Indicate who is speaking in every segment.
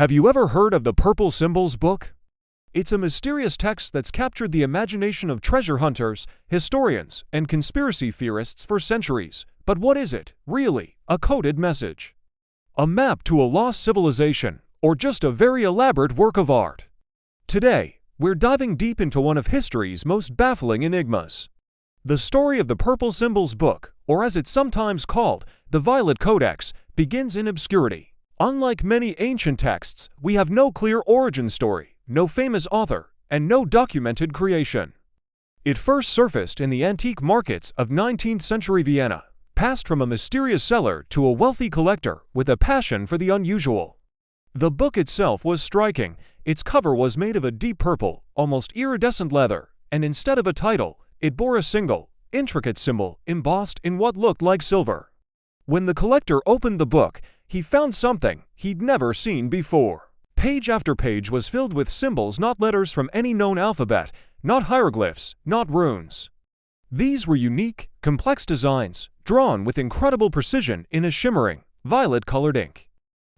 Speaker 1: Have you ever heard of the Purple Symbols book? It's a mysterious text that's captured the imagination of treasure hunters, historians, and conspiracy theorists for centuries. But what is it, really? A coded message? A map to a lost civilization, or just a very elaborate work of art? Today, we're diving deep into one of history's most baffling enigmas. The story of the Purple Symbols book, or as it's sometimes called, the Violet Codex, begins in obscurity. Unlike many ancient texts, we have no clear origin story, no famous author, and no documented creation. It first surfaced in the antique markets of 19th century Vienna, passed from a mysterious seller to a wealthy collector with a passion for the unusual. The book itself was striking. Its cover was made of a deep purple, almost iridescent leather, and instead of a title, it bore a single, intricate symbol embossed in what looked like silver. When the collector opened the book, he found something he'd never seen before. Page after page was filled with symbols, not letters from any known alphabet, not hieroglyphs, not runes. These were unique, complex designs, drawn with incredible precision in a shimmering, violet-colored ink.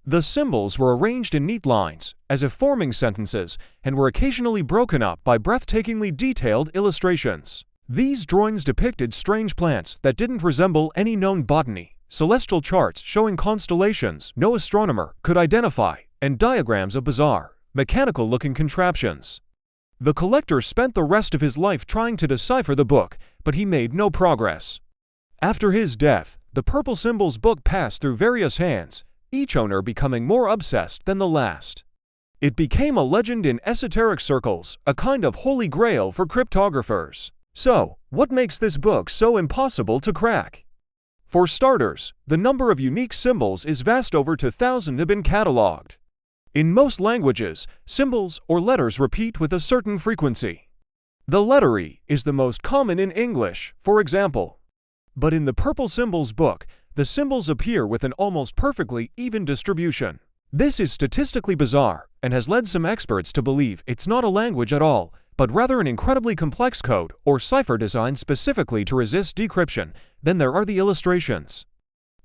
Speaker 1: The symbols were arranged in neat lines, as if forming sentences, and were occasionally broken up by breathtakingly detailed illustrations. These drawings depicted strange plants that didn't resemble any known botany, celestial charts showing constellations no astronomer could identify, and diagrams of bizarre, mechanical-looking contraptions. The collector spent the rest of his life trying to decipher the book, but he made no progress. After his death, the Purple Symbols book passed through various hands, each owner becoming more obsessed than the last. It became a legend in esoteric circles, a kind of holy grail for cryptographers. So, what makes this book so impossible to crack? For starters, the number of unique symbols is vast. Over 2,000 have been catalogued. In most languages, symbols or letters repeat with a certain frequency. The letter E is the most common in English, for example. But in the Purple Symbols book, the symbols appear with an almost perfectly even distribution. This is statistically bizarre, and has led some experts to believe it's not a language at all, but rather an incredibly complex code or cipher designed specifically to resist decryption. Then there are the illustrations.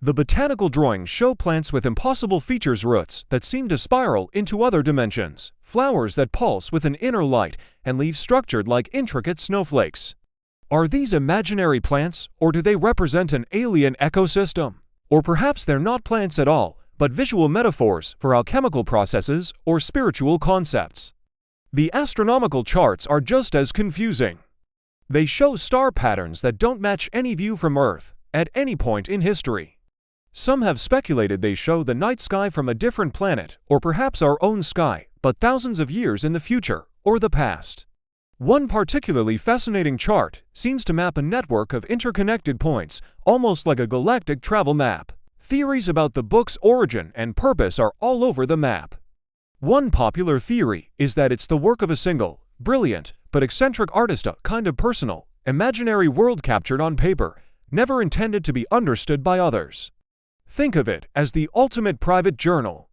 Speaker 1: The botanical drawings show plants with impossible features, roots that seem to spiral into other dimensions, flowers that pulse with an inner light, and leaves structured like intricate snowflakes. Are these imaginary plants, or do they represent an alien ecosystem? Or perhaps they're not plants at all, but visual metaphors for alchemical processes or spiritual concepts. The astronomical charts are just as confusing. They show star patterns that don't match any view from Earth at any point in history. Some have speculated they show the night sky from a different planet, or perhaps our own sky, but thousands of years in the future or the past. One particularly fascinating chart seems to map a network of interconnected points, almost like a galactic travel map. Theories about the book's origin and purpose are all over the map. One popular theory is that it's the work of a single, brilliant, but eccentric artist, a kind of personal, imaginary world captured on paper, never intended to be understood by others. Think of it as the ultimate private journal.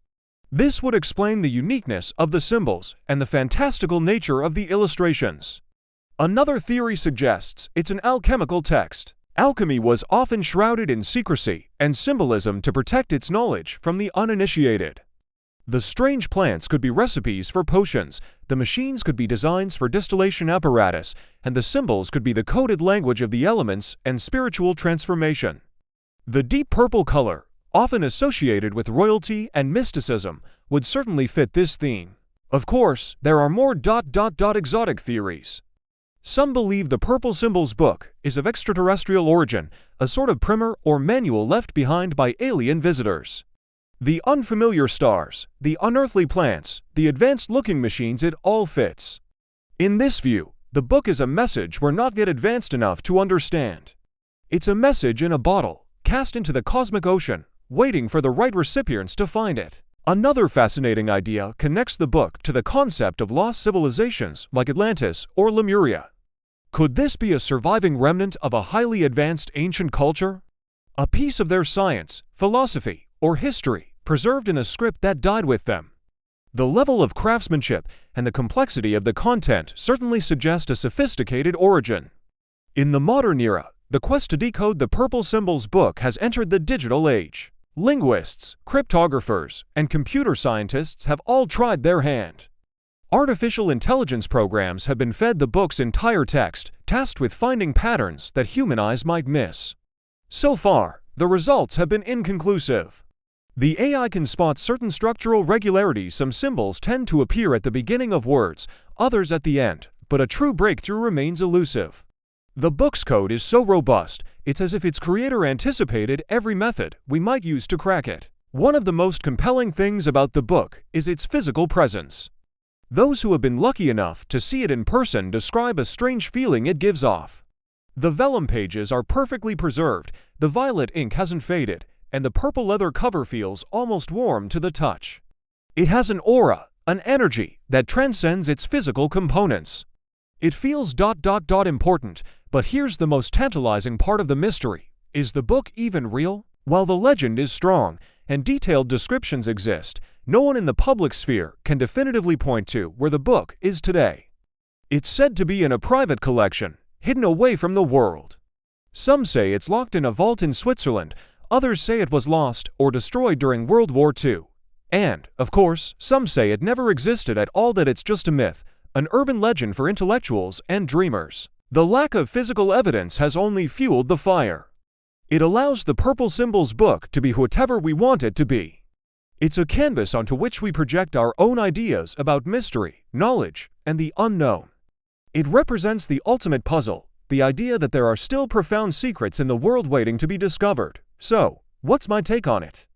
Speaker 1: This would explain the uniqueness of the symbols and the fantastical nature of the illustrations. Another theory suggests it's an alchemical text. Alchemy was often shrouded in secrecy and symbolism to protect its knowledge from the uninitiated. The strange plants could be recipes for potions, the machines could be designs for distillation apparatus, and the symbols could be the coded language of the elements and spiritual transformation. The deep purple color, often associated with royalty and mysticism, would certainly fit this theme. Of course, there are more exotic theories. Some believe the Purple Symbols book is of extraterrestrial origin, a sort of primer or manual left behind by alien visitors. The unfamiliar stars, the unearthly plants, the advanced-looking machines, it all fits. In this view, the book is a message we're not yet advanced enough to understand. It's a message in a bottle, cast into the cosmic ocean, waiting for the right recipients to find it. Another fascinating idea connects the book to the concept of lost civilizations like Atlantis or Lemuria. Could this be a surviving remnant of a highly advanced ancient culture? A piece of their science, philosophy, or history preserved in a script that died with them? The level of craftsmanship and the complexity of the content certainly suggest a sophisticated origin. In the modern era, the quest to decode the Purple Symbols book has entered the digital age. Linguists, cryptographers, and computer scientists have all tried their hand. Artificial intelligence programs have been fed the book's entire text, tasked with finding patterns that human eyes might miss. So far, the results have been inconclusive. The AI can spot certain structural regularities. Some symbols tend to appear at the beginning of words, others at the end, but a true breakthrough remains elusive. The book's code is so robust, it's as if its creator anticipated every method we might use to crack it. One of the most compelling things about the book is its physical presence. Those who have been lucky enough to see it in person describe a strange feeling it gives off. The vellum pages are perfectly preserved, the violet ink hasn't faded, and the purple leather cover feels almost warm to the touch. It has an aura, an energy, that transcends its physical components. It feels important, but here's the most tantalizing part of the mystery. Is the book even real? While the legend is strong, and detailed descriptions exist, no one in the public sphere can definitively point to where the book is today. It's said to be in a private collection, hidden away from the world. Some say it's locked in a vault in Switzerland, others say it was lost or destroyed during World War II. And, of course, some say it never existed at all, that it's just a myth, an urban legend for intellectuals and dreamers. The lack of physical evidence has only fueled the fire. It allows the Purple Symbols book to be whatever we want it to be. It's a canvas onto which we project our own ideas about mystery, knowledge, and the unknown. It represents the ultimate puzzle, the idea that there are still profound secrets in the world waiting to be discovered. So, what's my take on it?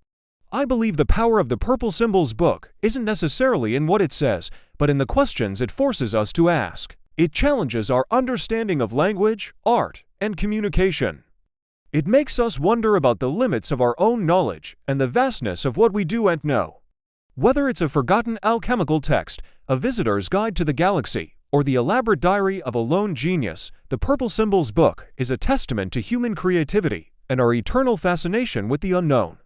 Speaker 1: I believe the power of the Purple Symbols book isn't necessarily in what it says, but in the questions it forces us to ask. It challenges our understanding of language, art, and communication. It makes us wonder about the limits of our own knowledge and the vastness of what we do and know. Whether it's a forgotten alchemical text, a visitor's guide to the galaxy, or the elaborate diary of a lone genius, the Purple Symbols book is a testament to human creativity and our eternal fascination with the unknown.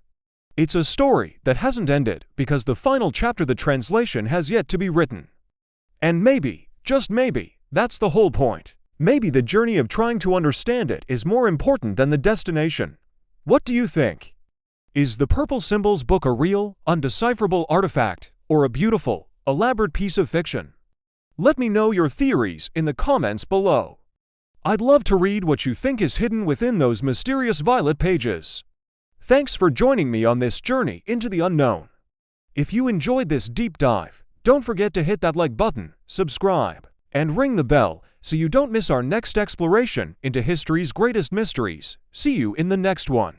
Speaker 1: It's a story that hasn't ended because the final chapter, the translation, has yet to be written. And maybe, just maybe, that's the whole point. Maybe the journey of trying to understand it is more important than the destination. What do you think? Is the Purple Symbols book a real, undecipherable artifact, or a beautiful, elaborate piece of fiction? Let me know your theories in the comments below. I'd love to read what you think is hidden within those mysterious violet pages. Thanks for joining me on this journey into the unknown. If you enjoyed this deep dive, don't forget to hit that like button, subscribe, and ring the bell so you don't miss our next exploration into history's greatest mysteries. See you in the next one.